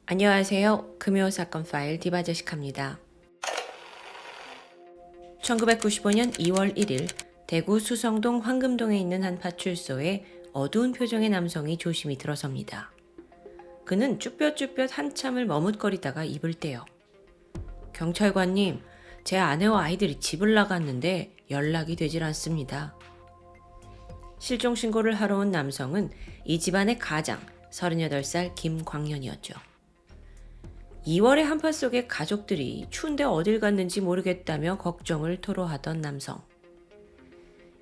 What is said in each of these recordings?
안녕하세요. 금요 사건 파일 디바제식합니다. 1995년 2월 1일 대구 수성동 황금동에 있는 한 파출소에 어두운 표정의 남성이 조심히 들어섭니다. 그는 쭈뼛쭈뼛 한참을 머뭇거리다가 입을 떼요. 경찰관님, 제 아내와 아이들이 집을 나갔는데 연락이 되질 않습니다. 실종 신고를 하러 온 남성은 이 집안의 가장 38살 김광년이었죠. 2월의 한파 속에 가족들이 추운데 어딜 갔는지 모르겠다며 걱정을 토로하던 남성.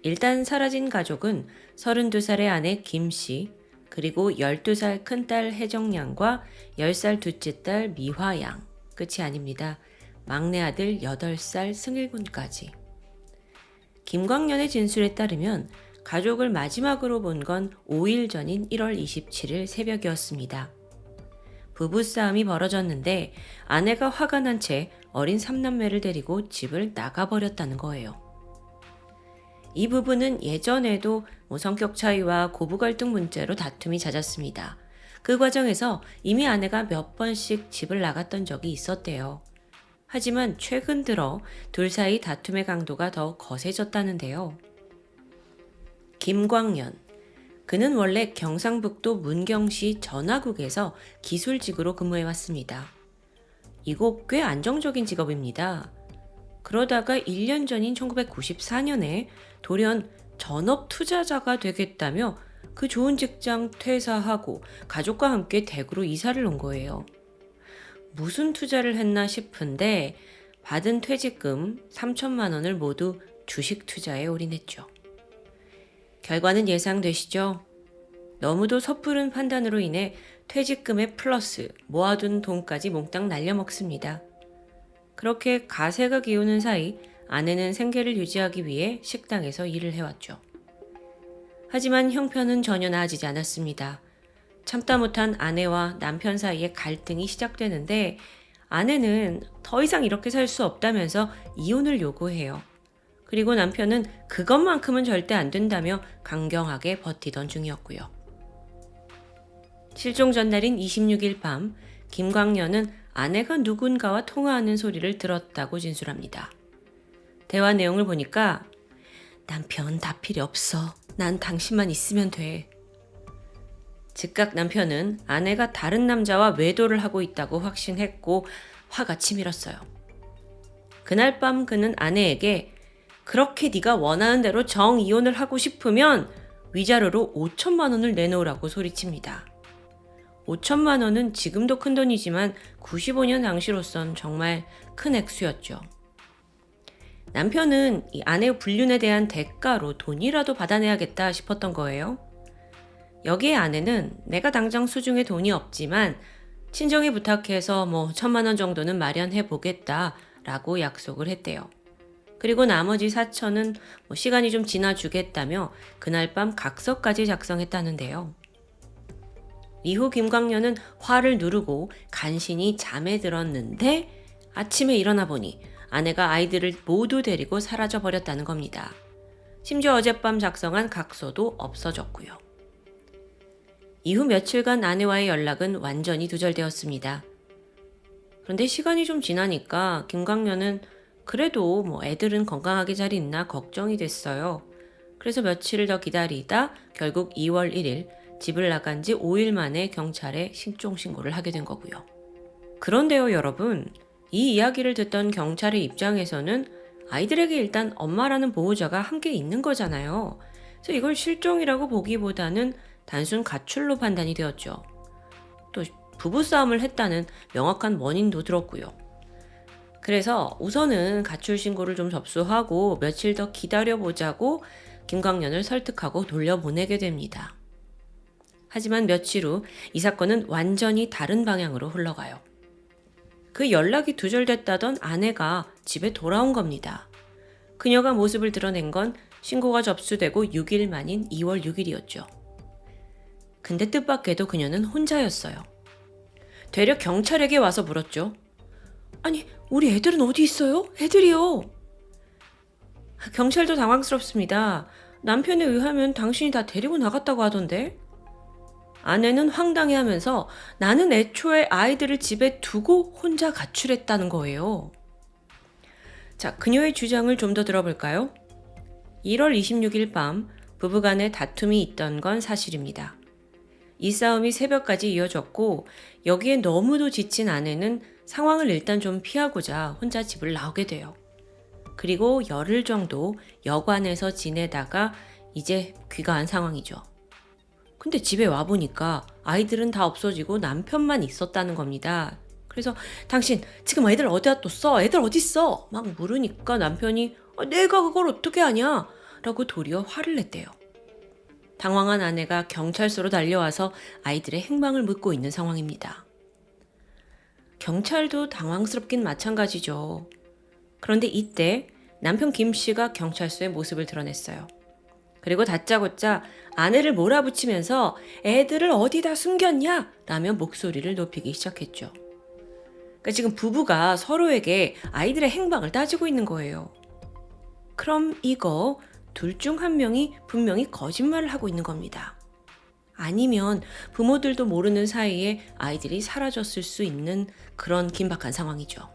일단 사라진 가족은 32살의 아내 김씨, 그리고 12살 큰딸 혜정양과 10살 둘째 딸 미화양, 끝이 아닙니다. 막내 아들 8살 승일군까지. 김광년의 진술에 따르면 가족을 마지막으로 본 건 5일 전인 1월 27일 새벽이었습니다. 부부싸움이 벌어졌는데 아내가 화가 난 채 어린 3남매를 데리고 집을 나가버렸다는 거예요. 이 부부는 예전에도 성격 차이와 고부 갈등 문제로 다툼이 잦았습니다. 그 과정에서 이미 아내가 몇 번씩 집을 나갔던 적이 있었대요. 하지만 최근 들어 둘 사이 다툼의 강도가 더 거세졌다는데요. 김광년. 그는 원래 경상북도 문경시 전화국에서 기술직으로 근무해왔습니다. 이곳 꽤 안정적인 직업입니다. 그러다가 1년 전인 1994년에 돌연 전업 투자자가 되겠다며 그 좋은 직장 퇴사하고 가족과 함께 대구로 이사를 온 거예요. 무슨 투자를 했나 싶은데 받은 퇴직금 3천만 원을 모두 주식 투자에 올인했죠. 결과는 예상되시죠? 너무도 섣부른 판단으로 인해 퇴직금의 플러스 모아둔 돈까지 몽땅 날려먹습니다. 그렇게 가세가 기우는 사이 아내는 생계를 유지하기 위해 식당에서 일을 해왔죠. 하지만 형편은 전혀 나아지지 않았습니다. 참다 못한 아내와 남편 사이에 갈등이 시작되는데 아내는 더 이상 이렇게 살 수 없다면서 이혼을 요구해요. 그리고 남편은 그것만큼은 절대 안 된다며 강경하게 버티던 중이었고요. 실종 전날인 26일 밤 김광년은 아내가 누군가와 통화하는 소리를 들었다고 진술합니다. 대화 내용을 보니까 남편 다 필요 없어. 난 당신만 있으면 돼. 즉각 남편은 아내가 다른 남자와 외도를 하고 있다고 확신했고 화가 치밀었어요. 그날 밤 그는 아내에게 그렇게 네가 원하는 대로 정이혼을 하고 싶으면 위자료로 5천만 원을 내놓으라고 소리칩니다. 5천만 원은 지금도 큰 돈이지만 95년 당시로선 정말 큰 액수였죠. 남편은 이 아내의 불륜에 대한 대가로 돈이라도 받아내야겠다 싶었던 거예요. 여기에 아내는 내가 당장 수중에 돈이 없지만 친정에 부탁해서 1천만 원 정도는 마련해 보겠다라고 약속을 했대요. 그리고 나머지 4천은 시간이 좀 지나 주겠다며 그날 밤 각서까지 작성했다는데요. 이후 김광년은 화를 누르고 간신히 잠에 들었는데 아침에 일어나 보니 아내가 아이들을 모두 데리고 사라져 버렸다는 겁니다. 심지어 어젯밤 작성한 각서도 없어졌고요. 이후 며칠간 아내와의 연락은 완전히 두절되었습니다. 그런데 시간이 좀 지나니까 김광년은 그래도 애들은 건강하게 잘 있나 걱정이 됐어요. 그래서 며칠을 더 기다리다 결국 2월 1일 집을 나간 지 5일 만에 경찰에 실종 신고를 하게 된 거고요. 그런데요, 여러분. 이 이야기를 듣던 경찰의 입장에서는 아이들에게 일단 엄마라는 보호자가 함께 있는 거잖아요. 그래서 이걸 실종이라고 보기보다는 단순 가출로 판단이 되었죠. 또 부부싸움을 했다는 명확한 원인도 들었고요. 그래서 우선은 가출 신고를 좀 접수하고 며칠 더 기다려보자고 김광년을 설득하고 돌려보내게 됩니다. 하지만 며칠 후 이 사건은 완전히 다른 방향으로 흘러가요. 그 연락이 두절됐다던 아내가 집에 돌아온 겁니다. 그녀가 모습을 드러낸 건 신고가 접수되고 6일 만인 2월 6일이었죠. 근데 뜻밖에도 그녀는 혼자였어요. 되려 경찰에게 와서 물었죠. 아니, 우리 애들은 어디 있어요? 애들이요. 경찰도 당황스럽습니다. 남편에 의하면 당신이 다 데리고 나갔다고 하던데? 아내는 황당해하면서 나는 애초에 아이들을 집에 두고 혼자 가출했다는 거예요. 자, 그녀의 주장을 좀 더 들어볼까요? 1월 26일 밤 부부간에 다툼이 있던 건 사실입니다. 이 싸움이 새벽까지 이어졌고 여기에 너무도 지친 아내는 상황을 일단 좀 피하고자 혼자 집을 나오게 돼요. 그리고 열흘 정도 여관에서 지내다가 이제 귀가한 상황이죠. 근데 집에 와보니까 아이들은 다 없어지고 남편만 있었다는 겁니다. 그래서 당신 지금 애들 어디다 뒀어? 애들 어딨어? 막 물으니까 남편이 내가 그걸 어떻게 아냐? 라고 도리어 화를 냈대요. 당황한 아내가 경찰서로 달려와서 아이들의 행방을 묻고 있는 상황입니다. 경찰도 당황스럽긴 마찬가지죠. 그런데 이때 남편 김 씨가 경찰서의 모습을 드러냈어요. 그리고 다짜고짜 아내를 몰아붙이면서 애들을 어디다 숨겼냐? 라며 목소리를 높이기 시작했죠. 그러니까 지금 부부가 서로에게 아이들의 행방을 따지고 있는 거예요. 그럼 이거 둘 중 한 명이 분명히 거짓말을 하고 있는 겁니다. 아니면 부모들도 모르는 사이에 아이들이 사라졌을 수 있는 그런 긴박한 상황이죠.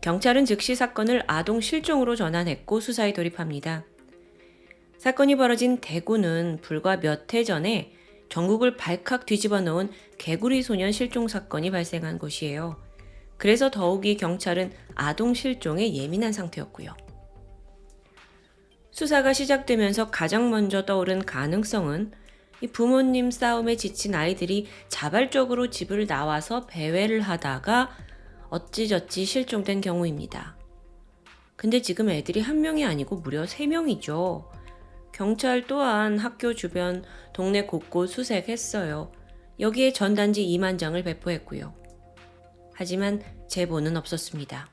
경찰은 즉시 사건을 아동 실종으로 전환했고 수사에 돌입합니다. 사건이 벌어진 대구는 불과 몇 해 전에 전국을 발칵 뒤집어 놓은 개구리 소년 실종 사건이 발생한 곳이에요. 그래서 더욱이 경찰은 아동 실종에 예민한 상태였고요. 수사가 시작되면서 가장 먼저 떠오른 가능성은 이 부모님 싸움에 지친 아이들이 자발적으로 집을 나와서 배회를 하다가 어찌저찌 실종된 경우입니다. 근데 지금 애들이 한 명이 아니고 무려 3명이죠. 경찰 또한 학교 주변 동네 곳곳 수색했어요. 여기에 전단지 2만 장을 배포했고요. 하지만 제보는 없었습니다.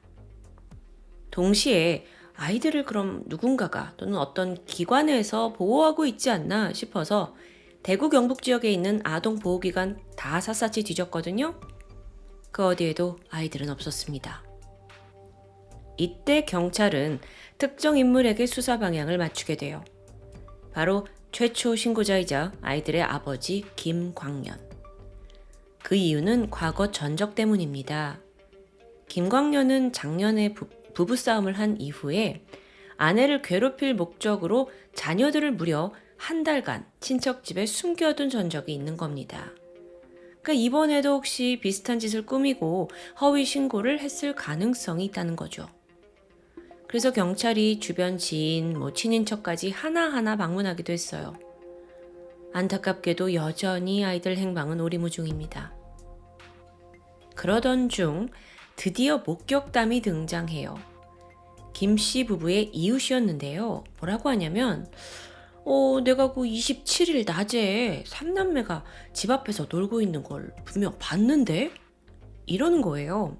동시에 아이들을 그럼 누군가가 또는 어떤 기관에서 보호하고 있지 않나 싶어서 대구 경북 지역에 있는 아동보호기관 다 샅샅이 뒤졌거든요. 그 어디에도 아이들은 없었습니다. 이때 경찰은 특정 인물에게 수사 방향을 맞추게 돼요. 바로 최초 신고자이자 아이들의 아버지 김광년. 그 이유는 과거 전적 때문입니다. 김광년은 작년에 부부싸움을 한 이후에 아내를 괴롭힐 목적으로 자녀들을 무려 한 달간 친척집에 숨겨둔 전적이 있는 겁니다. 그러니까 이번에도 혹시 비슷한 짓을 꾸미고 허위 신고를 했을 가능성이 있다는 거죠. 그래서 경찰이 주변 지인, 친인척까지 하나하나 방문하기도 했어요. 안타깝게도 여전히 아이들 행방은 오리무중입니다. 그러던 중 드디어 목격담이 등장해요. 김 씨 부부의 이웃이었는데요. 뭐라고 하냐면 내가 그 27일 낮에 3남매가 집 앞에서 놀고 있는 걸 분명 봤는데? 이러는 거예요.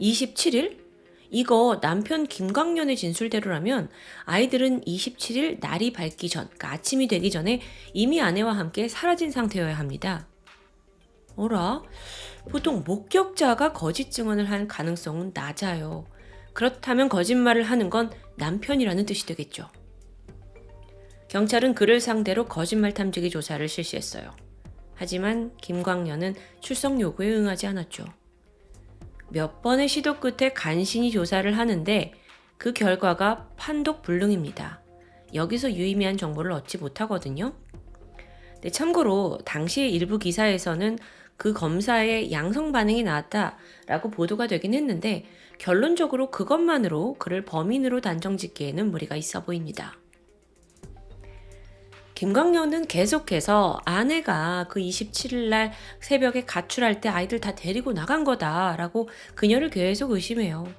27일? 이거 남편 김광년의 진술대로라면 아이들은 27일 날이 밝기 전, 그러니까 아침이 되기 전에 이미 아내와 함께 사라진 상태여야 합니다. 어라? 보통 목격자가 거짓 증언을 한 가능성은 낮아요. 그렇다면 거짓말을 하는 건 남편이라는 뜻이 되겠죠. 경찰은 그를 상대로 거짓말 탐지기 조사를 실시했어요. 하지만 김광년은 출석 요구에 응하지 않았죠. 몇 번의 시도 끝에 간신히 조사를 하는데 그 결과가 판독불능입니다. 여기서 유의미한 정보를 얻지 못하거든요. 네, 참고로 당시 일부 기사에서는 그 검사의 양성 반응이 나왔다라고 보도가 되긴 했는데 결론적으로 그것만으로 그를 범인으로 단정짓기에는 무리가 있어 보입니다. 김광년은 계속해서 아내가 그 27일 날 새벽에 가출할 때 아이들 다 데리고 나간 거다라고 그녀를 계속 의심해요.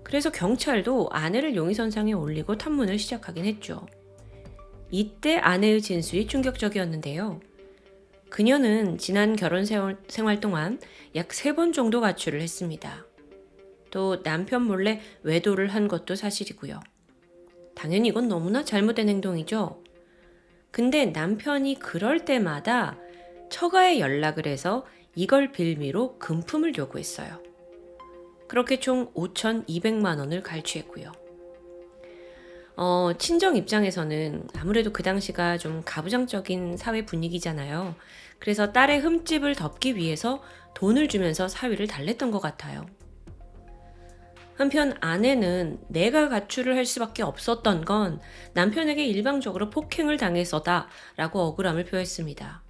그래서 경찰도 아내를 용의선상에 올리고 탐문을 시작하긴 했죠. 이때 아내의 진술이 충격적이었는데요. 그녀는 지난 결혼 생활 동안 약 3번 정도 가출을 했습니다. 또 남편 몰래 외도를 한 것도 사실이고요. 당연히 이건 너무나 잘못된 행동이죠. 근데 남편이 그럴 때마다 처가에 연락을 해서 이걸 빌미로 금품을 요구했어요. 그렇게 총 5,200만 원을 갈취했고요. 친정 입장에서는 아무래도 그 당시가 좀 가부장적인 사회 분위기잖아요. 그래서 딸의 흠집을 덮기 위해서 돈을 주면서 사위를 달랬던 것 같아요. 한편 아내는 내가 가출을 할 수밖에 없었던 건 남편에게 일방적으로 폭행을 당해서다라고 억울함을 표했습니다.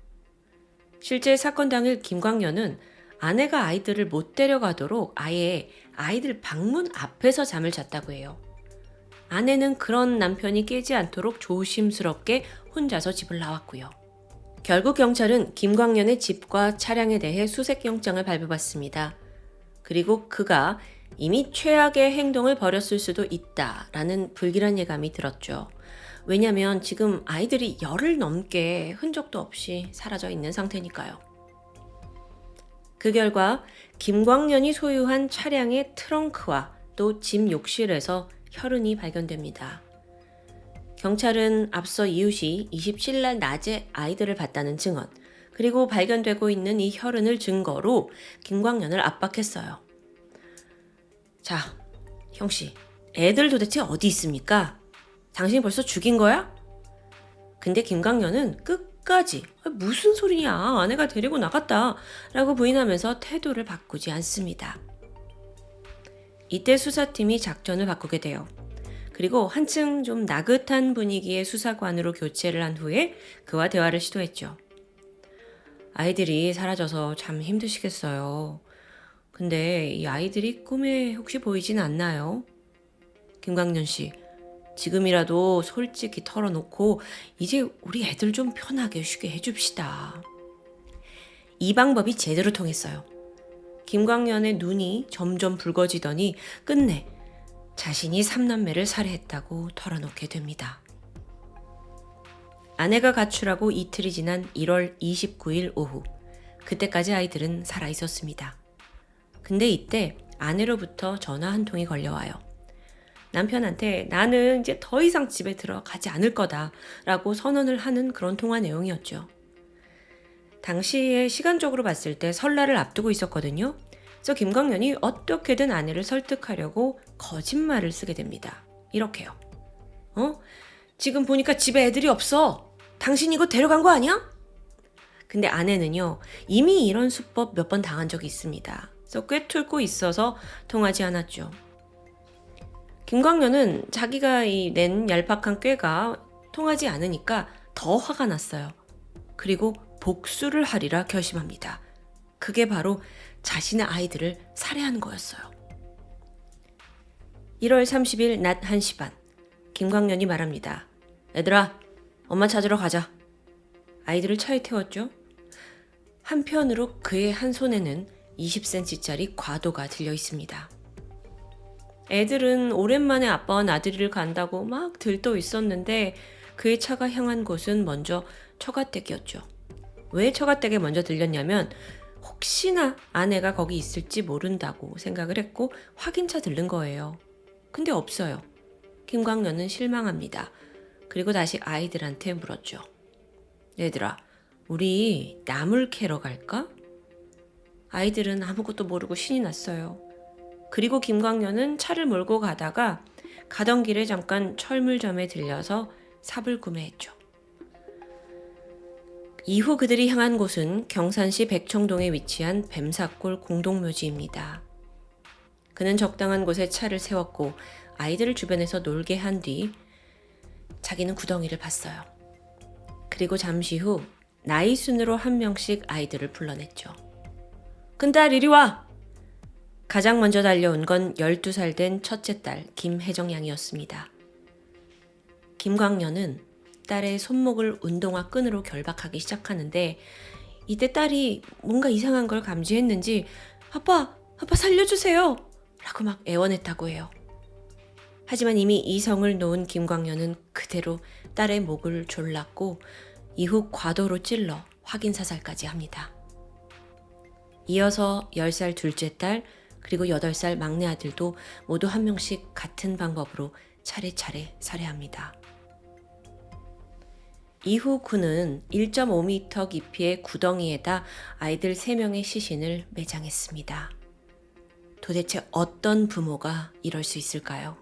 실제 사건 당일 김광년은 아내가 아이들을 못 데려가도록 아예 아이들 방문 앞에서 잠을 잤다고 해요. 아내는 그런 남편이 깨지 않도록 조심스럽게 혼자서 집을 나왔고요. 결국 경찰은 김광년의 집과 차량에 대해 수색영장을 발부받습니다. 그리고 그가 이미 최악의 행동을 벌였을 수도 있다라는 불길한 예감이 들었죠. 왜냐면 지금 아이들이 열흘 넘게 흔적도 없이 사라져 있는 상태니까요. 그 결과 김광년이 소유한 차량의 트렁크와 또 집 욕실에서 혈흔이 발견됩니다. 경찰은 앞서 이웃이 27일 낮에 아이들을 봤다는 증언, 그리고 발견되고 있는 이 혈흔을 증거로 김광년을 압박했어요. 자, 형씨, 애들 도대체 어디 있습니까? 당신이 벌써 죽인 거야? 근데 김광년은 끝까지 무슨 소리냐, 아내가 데리고 나갔다 라고 부인하면서 태도를 바꾸지 않습니다. 이때 수사팀이 작전을 바꾸게 돼요. 그리고 한층 좀 나긋한 분위기의 수사관으로 교체를 한 후에 그와 대화를 시도했죠. 아이들이 사라져서 참 힘드시겠어요. 근데 이 아이들이 꿈에 혹시 보이진 않나요? 김광년 씨, 지금이라도 솔직히 털어놓고 이제 우리 애들 좀 편하게 쉬게 해줍시다. 이 방법이 제대로 통했어요. 김광년의 눈이 점점 붉어지더니 끝내 자신이 3남매를 살해했다고 털어놓게 됩니다. 아내가 가출하고 이틀이 지난 1월 29일 오후, 그때까지 아이들은 살아있었습니다. 근데 이때 아내로부터 전화 한 통이 걸려와요. 남편한테 나는 이제 더 이상 집에 들어가지 않을 거다 라고 선언을 하는 그런 통화 내용이었죠. 당시에 시간적으로 봤을 때 설날을 앞두고 있었거든요. 그래서 김광년이 어떻게든 아내를 설득하려고 거짓말을 쓰게 됩니다. 이렇게요. 지금 보니까 집에 애들이 없어. 당신 이거 데려간 거 아니야? 근데 아내는요, 이미 이런 수법 몇 번 당한 적이 있습니다. 그래서 꿰뚫고 있어서 통하지 않았죠. 김광년은 자기가 낸 얄팍한 꾀가 통하지 않으니까 더 화가 났어요. 그리고 복수를 하리라 결심합니다. 그게 바로 자신의 아이들을 살해한 거였어요. 1월 30일 낮 1시 반, 김광년이 말합니다. 얘들아, 엄마 찾으러 가자. 아이들을 차에 태웠죠. 한편으로 그의 한 손에는 20cm짜리 과도가 들려 있습니다. 애들은 오랜만에 아빠와 나들이를 간다고 막 들떠 있었는데 그의 차가 향한 곳은 먼저 처가댁이었죠. 왜 처가댁에 먼저 들렸냐면 혹시나 아내가 거기 있을지 모른다고 생각을 했고 확인차 들른 거예요. 근데 없어요. 김광년은 실망합니다. 그리고 다시 아이들한테 물었죠. 얘들아, 우리 나물 캐러 갈까? 아이들은 아무것도 모르고 신이 났어요. 그리고 김광년은 차를 몰고 가다가 가던 길에 잠깐 철물점에 들려서 삽을 구매했죠. 이후 그들이 향한 곳은 경산시 백청동에 위치한 뱀사골 공동묘지입니다. 그는 적당한 곳에 차를 세웠고 아이들을 주변에서 놀게 한 뒤 자기는 구덩이를 봤어요. 그리고 잠시 후 나이 순으로 한 명씩 아이들을 불러냈죠. 큰딸 이리 와! 가장 먼저 달려온 건 12살 된 첫째 딸 김혜정 양이었습니다. 김광년은 딸의 손목을 운동화 끈으로 결박하기 시작하는데 이때 딸이 뭔가 이상한 걸 감지했는지 아빠 살려주세요! 라고 막 애원했다고 해요. 하지만 이미 이성을 놓은 김광년은 그대로 딸의 목을 졸랐고 이후 과도로 찔러 확인사살까지 합니다. 이어서 10살 둘째 딸 그리고 8살 막내 아들도 모두 한 명씩 같은 방법으로 차례차례 살해합니다. 이후 그는 1.5m 깊이의 구덩이에다 아이들 3명의 시신을 매장했습니다. 도대체 어떤 부모가 이럴 수 있을까요?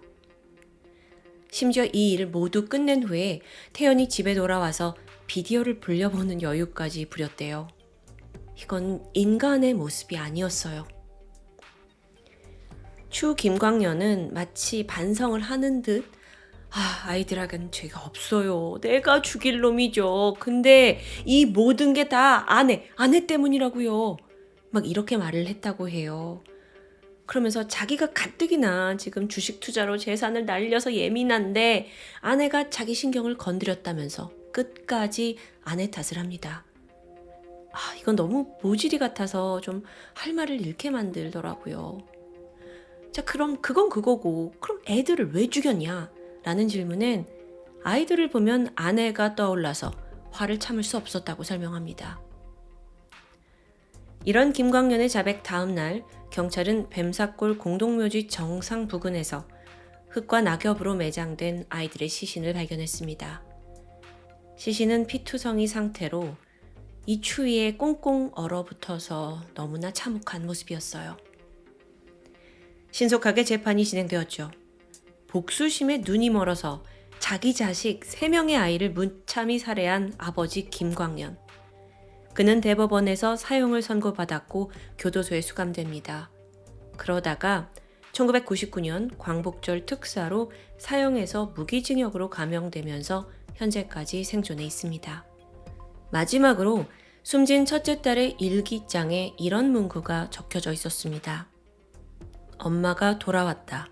심지어 이 일을 모두 끝낸 후에 태연이 집에 돌아와서 비디오를 불려보는 여유까지 부렸대요. 이건 인간의 모습이 아니었어요. 추 김광년은 마치 반성을 하는 듯 아이들에겐 죄가 없어요. 내가 죽일 놈이죠. 근데 이 모든 게 다 아내 때문이라고요. 막 이렇게 말을 했다고 해요. 그러면서 자기가 가뜩이나 지금 주식 투자로 재산을 날려서 예민한데 아내가 자기 신경을 건드렸다면서 끝까지 아내 탓을 합니다. 이건 너무 모질이 같아서 좀 할 말을 잃게 만들더라고요. 자, 그럼 그건 그거고 그럼 애들을 왜 죽였냐? 라는 질문엔 아이들을 보면 아내가 떠올라서 화를 참을 수 없었다고 설명합니다. 이런 김광년의 자백 다음 날 경찰은 뱀사골 공동묘지 정상 부근에서 흙과 낙엽으로 매장된 아이들의 시신을 발견했습니다. 시신은 피투성이 상태로 이 추위에 꽁꽁 얼어붙어서 너무나 참혹한 모습이었어요. 신속하게 재판이 진행되었죠. 복수심에 눈이 멀어서 자기 자식 3명의 아이를 무참히 살해한 아버지 김광년. 그는 대법원에서 사형을 선고받았고 교도소에 수감됩니다. 그러다가 1999년 광복절 특사로 사형에서 무기징역으로 감형되면서 현재까지 생존해 있습니다. 마지막으로 숨진 첫째 딸의 일기장에 이런 문구가 적혀져 있었습니다. 엄마가 돌아왔다.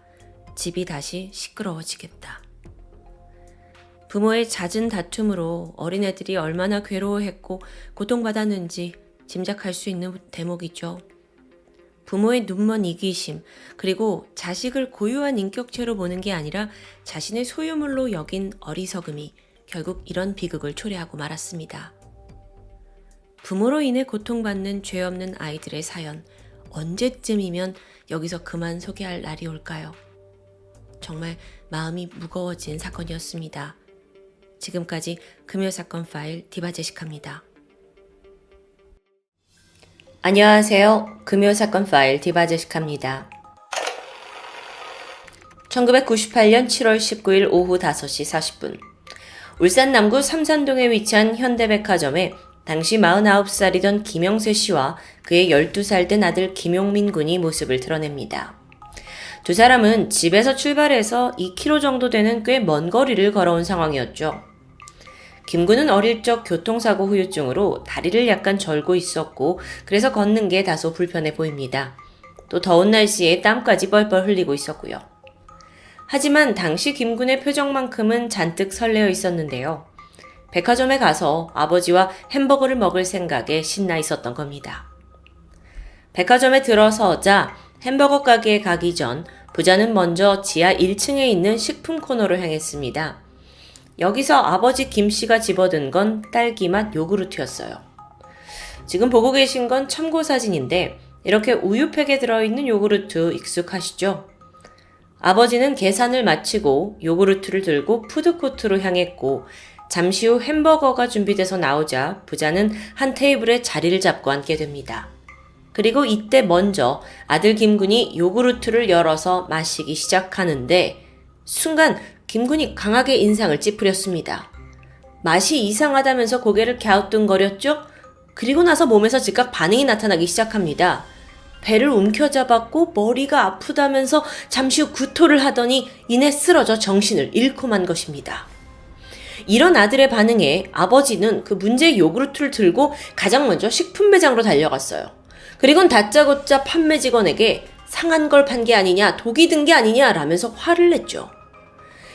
집이 다시 시끄러워지겠다. 부모의 잦은 다툼으로 어린애들이 얼마나 괴로워했고 고통받았는지 짐작할 수 있는 대목이죠. 부모의 눈먼 이기심, 그리고 자식을 고유한 인격체로 보는 게 아니라 자신의 소유물로 여긴 어리석음이 결국 이런 비극을 초래하고 말았습니다. 부모로 인해 고통받는 죄 없는 아이들의 사연, 언제쯤이면 여기서 그만 소개할 날이 올까요? 정말 마음이 무거워진 사건이었습니다. 지금까지 금요사건 파일 디바제시카입니다. 안녕하세요. 금요사건 파일 디바제시카입니다. 1998년 7월 19일 오후 5시 40분 울산 남구 삼산동에 위치한 현대백화점에 당시 49살이던 김영세 씨와 그의 12살 된 아들 김용민 군이 모습을 드러냅니다. 두 사람은 집에서 출발해서 2km 정도 되는 꽤 먼 거리를 걸어온 상황이었죠. 김 군은 어릴 적 교통사고 후유증으로 다리를 약간 절고 있었고 그래서 걷는 게 다소 불편해 보입니다. 또 더운 날씨에 땀까지 뻘뻘 흘리고 있었고요. 하지만 당시 김 군의 표정만큼은 잔뜩 설레어 있었는데요. 백화점에 가서 아버지와 햄버거를 먹을 생각에 신나 있었던 겁니다. 백화점에 들어서자 햄버거 가게에 가기 전 부자는 먼저 지하 1층에 있는 식품 코너로 향했습니다. 여기서 아버지 김 씨가 집어든 건 딸기맛 요구르트였어요. 지금 보고 계신 건 첨고 사진인데 이렇게 우유팩에 들어있는 요구르트 익숙하시죠? 아버지는 계산을 마치고 요구르트를 들고 푸드코트로 향했고 잠시 후 햄버거가 준비돼서 나오자 부자는 한 테이블에 자리를 잡고 앉게 됩니다. 그리고 이때 먼저 아들 김군이 요구르트를 열어서 마시기 시작하는데 순간 김군이 강하게 인상을 찌푸렸습니다. 맛이 이상하다면서 고개를 갸우뚱거렸죠? 그리고 나서 몸에서 즉각 반응이 나타나기 시작합니다. 배를 움켜잡았고 머리가 아프다면서 잠시 후 구토를 하더니 이내 쓰러져 정신을 잃고 만 것입니다. 이런 아들의 반응에 아버지는 그 문제의 요구르트를 들고 가장 먼저 식품 매장으로 달려갔어요. 그리곤 다짜고짜 판매 직원에게 상한 걸 판 게 아니냐, 독이 든 게 아니냐 라면서 화를 냈죠.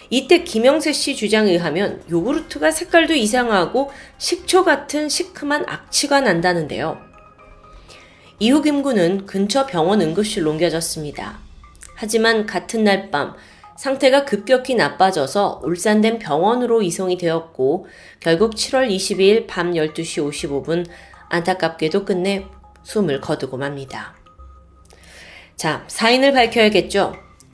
이때 김영세 씨 주장에 의하면 요구르트가 색깔도 이상하고 식초 같은 시큼한 악취가 난다는데요. 이후 김 군은 근처 병원 응급실로 옮겨졌습니다. 하지만 같은 날 밤 상태가 급격히 나빠져서 울산된 병원으로 이송이 되었고 결국 7월 22일 밤 12시 55분 안타깝게도 끝내 숨을 거두고 맙니다. 자, 사인을 밝혀야겠죠.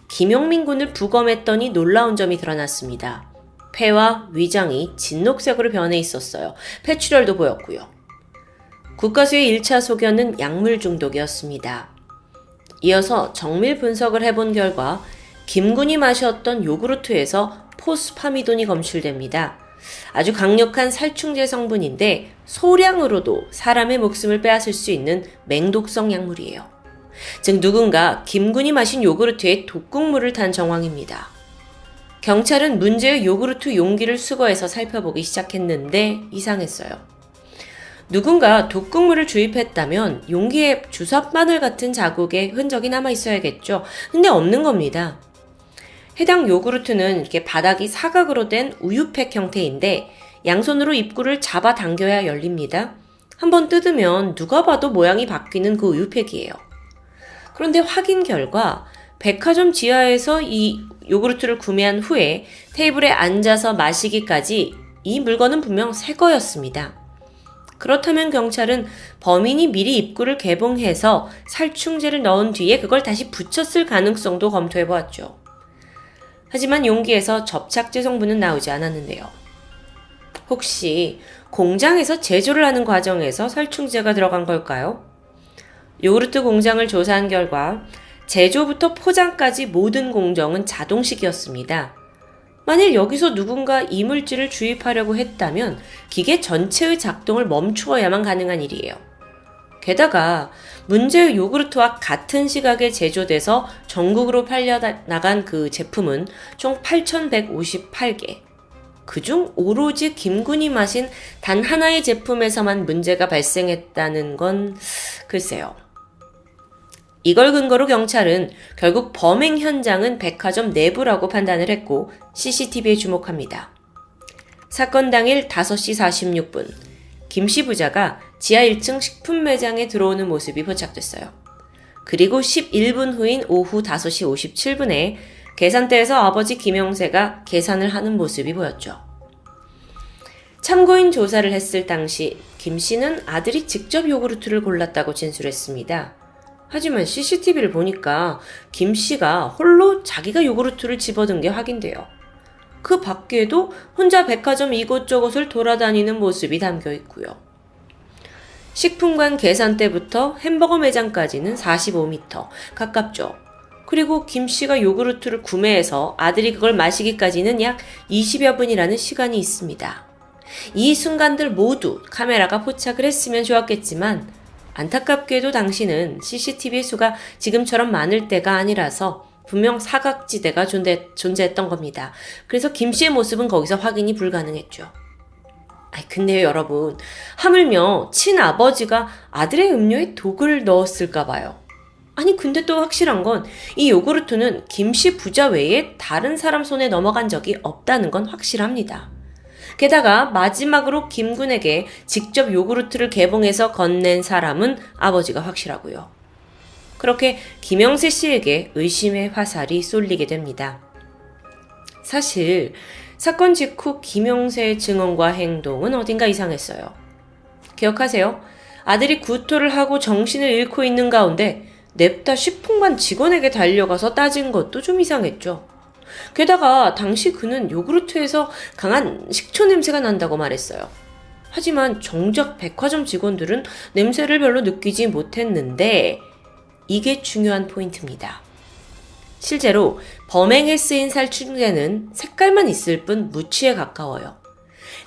김용민 군을 부검했더니 놀라운 점이 드러났습니다. 폐와 위장이 진녹색으로 변해 있었어요. 폐출혈도 보였고요. 국가수의 1차 소견은 약물 중독이었습니다. 이어서 정밀 분석을 해본 결과 김 군이 마셨던 요구르트에서 포스파미돈이 검출됩니다. 아주 강력한 살충제 성분인데 소량으로도 사람의 목숨을 빼앗을 수 있는 맹독성 약물이에요. 즉 누군가 김군이 마신 요구르트에 독국물을 탄 정황입니다. 경찰은 문제의 요구르트 용기를 수거해서 살펴보기 시작했는데 이상했어요. 누군가 독국물을 주입했다면 용기에 주사 바늘 같은 자국의 흔적이 남아 있어야겠죠. 근데 없는 겁니다. 해당 요구르트는 이렇게 바닥이 사각으로 된 우유팩 형태인데 양손으로 입구를 잡아 당겨야 열립니다. 한번 뜯으면 누가 봐도 모양이 바뀌는 그 우유팩이에요. 그런데 확인 결과 백화점 지하에서 이 요구르트를 구매한 후에 테이블에 앉아서 마시기까지 이 물건은 분명 새 거였습니다. 그렇다면 경찰은 범인이 미리 입구를 개봉해서 살충제를 넣은 뒤에 그걸 다시 붙였을 가능성도 검토해보았죠. 하지만 용기에서 접착제 성분은 나오지 않았는데요. 혹시 공장에서 제조를 하는 과정에서 살충제가 들어간 걸까요? 요구르트 공장을 조사한 결과 제조부터 포장까지 모든 공정은 자동식이었습니다. 만일 여기서 누군가 이물질을 주입하려고 했다면 기계 전체의 작동을 멈추어야만 가능한 일이에요. 게다가 문제의 요구르트와 같은 시각에 제조돼서 전국으로 팔려나간 그 제품은 총 8,158개. 그중 오로지 김군이 마신 단 하나의 제품에서만 문제가 발생했다는 건 글쎄요. 이걸 근거로 경찰은 결국 범행 현장은 백화점 내부라고 판단을 했고 CCTV에 주목합니다. 사건 당일 5시 46분 김씨 부자가 지하 1층 식품 매장에 들어오는 모습이 포착됐어요. 그리고 11분 후인 오후 5시 57분에 계산대에서 아버지 김영세가 계산을 하는 모습이 보였죠. 참고인 조사를 했을 당시 김씨는 아들이 직접 요구르트를 골랐다고 진술했습니다. 하지만 CCTV를 보니까 김씨가 홀로 자기가 요구르트를 집어든 게 확인돼요. 그 밖에도 혼자 백화점 이곳저곳을 돌아다니는 모습이 담겨 있고요. 식품관 계산대부터 햄버거 매장까지는 45m, 가깝죠. 그리고 김씨가 요구르트를 구매해서 아들이 그걸 마시기까지는 약 20여 분이라는 시간이 있습니다. 이 순간들 모두 카메라가 포착을 했으면 좋았겠지만 안타깝게도 당시는 CCTV의 수가 지금처럼 많을 때가 아니라서 분명 사각지대가 존재했던 겁니다. 그래서 김씨의 모습은 거기서 확인이 불가능했죠. 근데요 여러분, 하물며 친아버지가 아들의 음료에 독을 넣었을까 봐요. 근데 또 확실한 건 이 요구르트는 김씨 부자 외에 다른 사람 손에 넘어간 적이 없다는 건 확실합니다. 게다가 마지막으로 김군에게 직접 요구르트를 개봉해서 건넨 사람은 아버지가 확실하고요. 그렇게 김영세 씨에게 의심의 화살이 쏠리게 됩니다. 사실 사건 직후 김영세의 증언과 행동은 어딘가 이상했어요. 기억하세요? 아들이 구토를 하고 정신을 잃고 있는 가운데 냅다 식품관 직원에게 달려가서 따진 것도 좀 이상했죠. 게다가 당시 그는 요구르트에서 강한 식초 냄새가 난다고 말했어요. 하지만 정작 백화점 직원들은 냄새를 별로 느끼지 못했는데 이게 중요한 포인트입니다. 실제로 범행에 쓰인 살충제는 색깔만 있을 뿐 무취에 가까워요.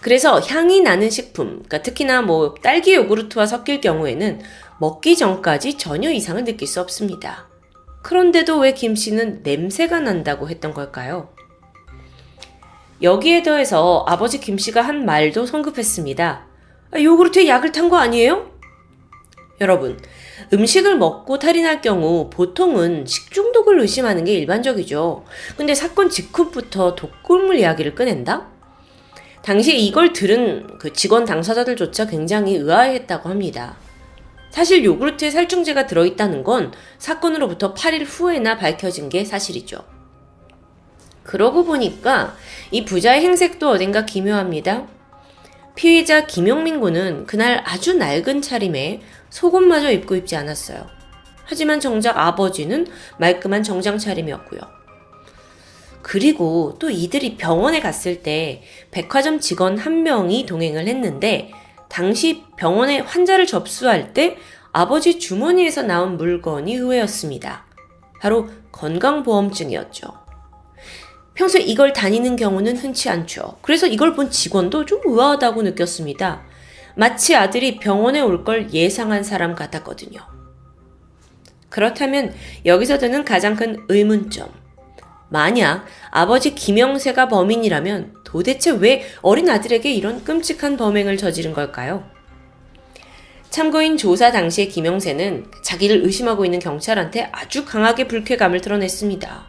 그래서 향이 나는 식품, 그러니까 특히나 딸기 요구르트와 섞일 경우에는 먹기 전까지 전혀 이상을 느낄 수 없습니다. 그런데도 왜 김씨는 냄새가 난다고 했던 걸까요? 여기에 더해서 아버지 김씨가 한 말도 성급했습니다. 요구르트에 약을 탄 거 아니에요? 여러분, 음식을 먹고 탈이 날 경우 보통은 식중독을 의심하는 게 일반적이죠. 근데 사건 직후부터 독극물 이야기를 꺼낸다? 당시에 이걸 들은 그 직원 당사자들조차 굉장히 의아해했다고 합니다. 사실 요구르트에 살충제가 들어있다는 건 사건으로부터 8일 후에나 밝혀진 게 사실이죠. 그러고 보니까 이 부자의 행색도 어딘가 기묘합니다. 피의자 김용민 군은 그날 아주 낡은 차림에 속옷마저 입고 입지 않았어요. 하지만 정작 아버지는 말끔한 정장 차림이었고요. 그리고 또 이들이 병원에 갔을 때 백화점 직원 한 명이 동행을 했는데 당시 병원에 환자를 접수할 때 아버지 주머니에서 나온 물건이 의외였습니다. 바로 건강보험증이었죠. 평소에 이걸 다니는 경우는 흔치 않죠. 그래서 이걸 본 직원도 좀 의아하다고 느꼈습니다. 마치 아들이 병원에 올 걸 예상한 사람 같았거든요. 그렇다면 여기서 드는 가장 큰 의문점. 만약 아버지 김영세가 범인이라면 도대체 왜 어린 아들에게 이런 끔찍한 범행을 저지른 걸까요? 참고인 조사 당시에 김영세는 자기를 의심하고 있는 경찰한테 아주 강하게 불쾌감을 드러냈습니다.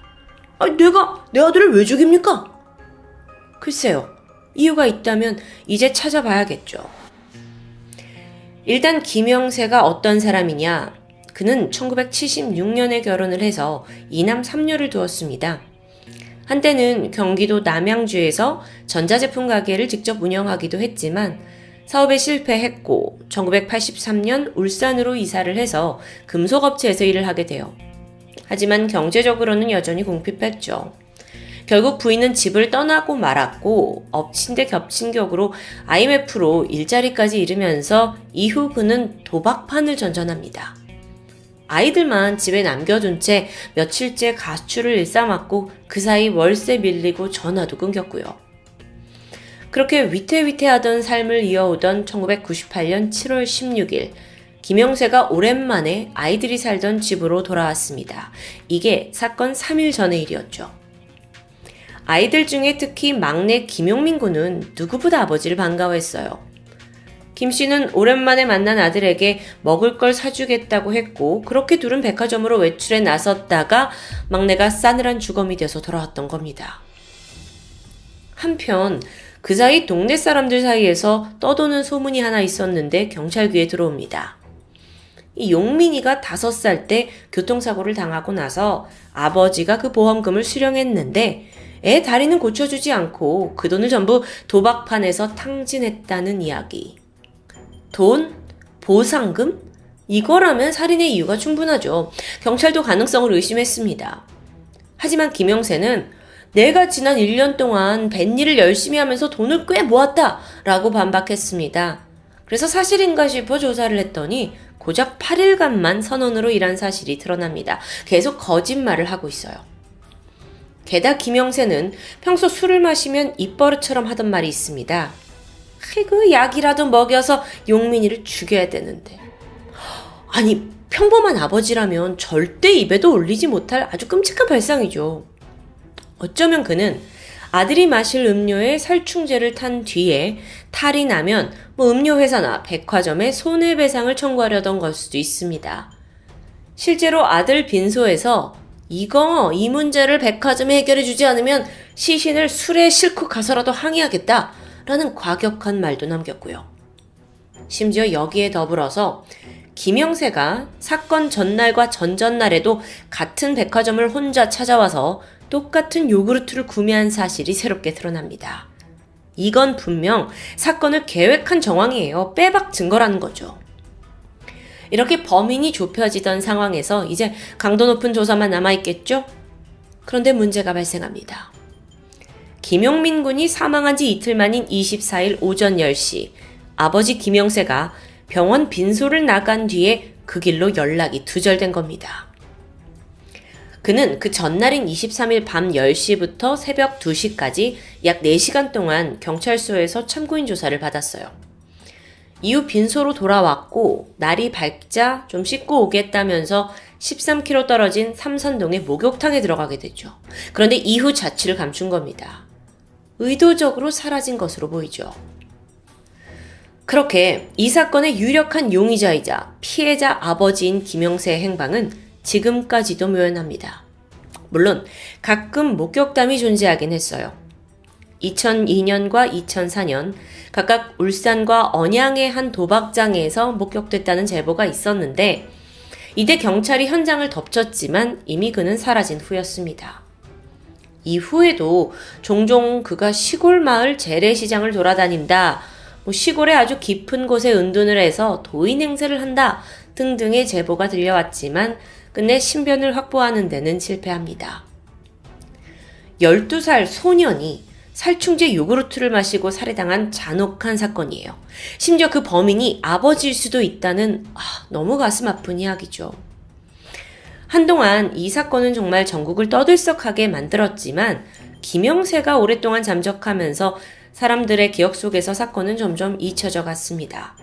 내가 내 아들을 왜 죽입니까? 글쎄요. 이유가 있다면 이제 찾아봐야겠죠. 일단 김영세가 어떤 사람이냐? 그는 1976년에 결혼을 해서 2남 3녀를 두었습니다. 한때는 경기도 남양주에서 전자제품 가게를 직접 운영하기도 했지만 사업에 실패했고 1983년 울산으로 이사를 해서 금속업체에서 일을 하게 돼요. 하지만 경제적으로는 여전히 궁핍했죠. 결국 부인은 집을 떠나고 말았고 엎친 데 겹친 격으로 IMF로 일자리까지 잃으면서 이후 그는 도박판을 전전합니다. 아이들만 집에 남겨둔 채 며칠째 가출을 일삼았고 그 사이 월세 밀리고 전화도 끊겼고요. 그렇게 위태위태하던 삶을 이어오던 1998년 7월 16일 김영세가 오랜만에 아이들이 살던 집으로 돌아왔습니다. 이게 사건 3일 전의 일이었죠. 아이들 중에 특히 막내 김용민 군은 누구보다 아버지를 반가워했어요. 김 씨는 오랜만에 만난 아들에게 먹을 걸 사주겠다고 했고 그렇게 둘은 백화점으로 외출에 나섰다가 막내가 싸늘한 주검이 돼서 돌아왔던 겁니다. 한편 그 사이 동네 사람들 사이에서 떠도는 소문이 하나 있었는데 경찰 귀에 들어옵니다. 이 용민이가 5살 때 교통사고를 당하고 나서 아버지가 그 보험금을 수령했는데 애 다리는 고쳐주지 않고 그 돈을 전부 도박판에서 탕진했다는 이야기. 돈? 보상금? 이거라면 살인의 이유가 충분하죠. 경찰도 가능성을 의심했습니다. 하지만 김영세는 내가 지난 1년 동안 뱃일을 열심히 하면서 돈을 꽤 모았다 라고 반박했습니다. 그래서 사실인가 싶어 조사를 했더니 고작 8일간만 선원으로 일한 사실이 드러납니다. 계속 거짓말을 하고 있어요. 게다가 김영세는 평소 술을 마시면 입버릇처럼 하던 말이 있습니다. 그 약이라도 먹여서 용민이를 죽여야 되는데. 아니, 평범한 아버지라면 절대 입에도 올리지 못할 아주 끔찍한 발상이죠. 어쩌면 그는 아들이 마실 음료에 살충제를 탄 뒤에 탈이 나면 음료회사나 백화점에 손해배상을 청구하려던 걸 수도 있습니다. 실제로 아들 빈소에서 이 문제를 백화점에 해결해주지 않으면 시신을 술에 싣고 가서라도 항의하겠다 라는 과격한 말도 남겼고요. 심지어 여기에 더불어서 김영세가 사건 전날과 전전날에도 같은 백화점을 혼자 찾아와서 똑같은 요구르트를 구매한 사실이 새롭게 드러납니다. 이건 분명 사건을 계획한 정황이에요. 빼박 증거라는 거죠. 이렇게 범인이 좁혀지던 상황에서 이제 강도 높은 조사만 남아있겠죠? 그런데 문제가 발생합니다. 김용민 군이 사망한 지 이틀 만인 24일 오전 10시 아버지 김영세가 병원 빈소를 나간 뒤에 그 길로 연락이 두절된 겁니다. 그는 그 전날인 23일 밤 10시부터 새벽 2시까지 약 4시간 동안 경찰서에서 참고인 조사를 받았어요. 이후 빈소로 돌아왔고 날이 밝자 좀 씻고 오겠다면서 13km 떨어진 삼선동의 목욕탕에 들어가게 되죠. 그런데 이후 자취를 감춘 겁니다. 의도적으로 사라진 것으로 보이죠. 그렇게 이 사건의 유력한 용의자이자 피해자 아버지인 김영세의 행방은 지금까지도 묘연합니다. 물론 가끔 목격담이 존재하긴 했어요. 2002년과 2004년 각각 울산과 언양의 한 도박장에서 목격됐다는 제보가 있었는데 이때 경찰이 현장을 덮쳤지만 이미 그는 사라진 후였습니다. 이후에도 종종 그가 시골 마을 재래시장을 돌아다닌다, 시골의 아주 깊은 곳에 은둔을 해서 도인 행세를 한다 등등의 제보가 들려왔지만 끝내 신변을 확보하는 데는 실패합니다. 12살 소년이 살충제 요구르트를 마시고 살해당한 잔혹한 사건이에요. 심지어 그 범인이 아버지일 수도 있다는 너무 가슴 아픈 이야기죠. 한동안 이 사건은 정말 전국을 떠들썩하게 만들었지만 김영세가 오랫동안 잠적하면서 사람들의 기억 속에서 사건은 점점 잊혀져 갔습니다.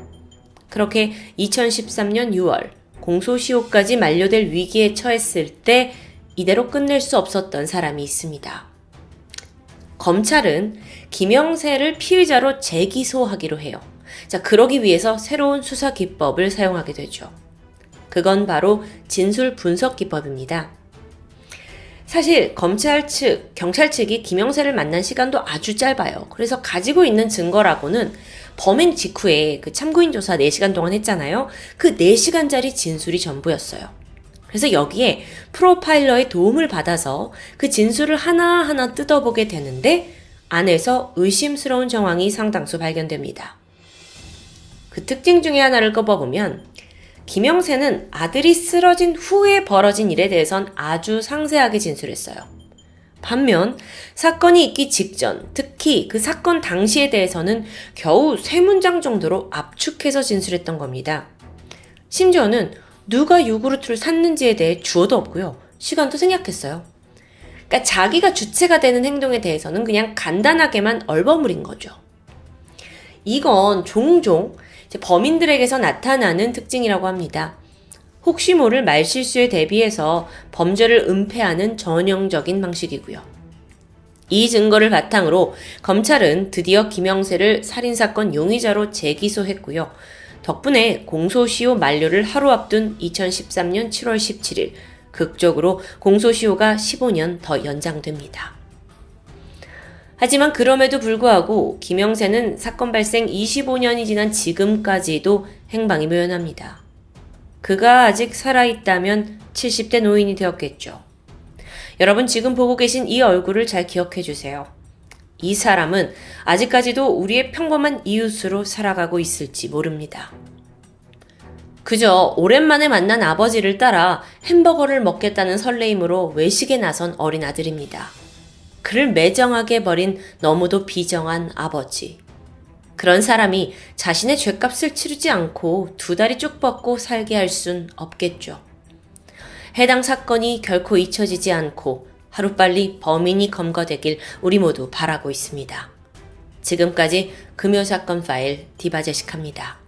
그렇게 2013년 6월 공소시효까지 만료될 위기에 처했을 때 이대로 끝낼 수 없었던 사람이 있습니다. 검찰은 김영세를 피의자로 재기소하기로 해요. 자, 그러기 위해서 새로운 수사 기법을 사용하게 되죠. 그건 바로 진술 분석 기법입니다. 사실 검찰 측, 경찰 측이 김영세를 만난 시간도 아주 짧아요. 그래서 가지고 있는 증거라고는 범행 직후에 그 참고인 조사 4시간 동안 했잖아요. 그 4시간짜리 진술이 전부였어요. 그래서 여기에 프로파일러의 도움을 받아서 그 진술을 하나하나 뜯어보게 되는데 안에서 의심스러운 정황이 상당수 발견됩니다. 그 특징 중에 하나를 꼽아보면 김영세는 아들이 쓰러진 후에 벌어진 일에 대해선 아주 상세하게 진술했어요. 반면 사건이 있기 직전, 특히 그 사건 당시에 대해서는 겨우 3문장 정도로 압축해서 진술했던 겁니다. 심지어는 누가 요구르트를 샀는지에 대해 주어도 없고요. 시간도 생략했어요. 그러니까 자기가 주체가 되는 행동에 대해서는 그냥 간단하게만 얼버무린 거죠. 이건 종종 범인들에게서 나타나는 특징이라고 합니다. 혹시 모를 말실수에 대비해서 범죄를 은폐하는 전형적인 방식이고요. 이 증거를 바탕으로 검찰은 드디어 김영세를 살인사건 용의자로 재기소했고요. 덕분에 공소시효 만료를 하루 앞둔 2013년 7월 17일 극적으로 공소시효가 15년 더 연장됩니다. 하지만 그럼에도 불구하고 김영세는 사건 발생 25년이 지난 지금까지도 행방이 묘연합니다. 그가 아직 살아있다면 70대 노인이 되었겠죠. 여러분 지금 보고 계신 이 얼굴을 잘 기억해 주세요. 이 사람은 아직까지도 우리의 평범한 이웃으로 살아가고 있을지 모릅니다. 그저 오랜만에 만난 아버지를 따라 햄버거를 먹겠다는 설레임으로 외식에 나선 어린 아들입니다. 그를 매정하게 버린 너무도 비정한 아버지. 그런 사람이 자신의 죗값을 치르지 않고 2다리 쭉 뻗고 살게 할 순 없겠죠. 해당 사건이 결코 잊혀지지 않고 하루빨리 범인이 검거되길 우리 모두 바라고 있습니다. 지금까지 금요사건 파일 디바제식합니다.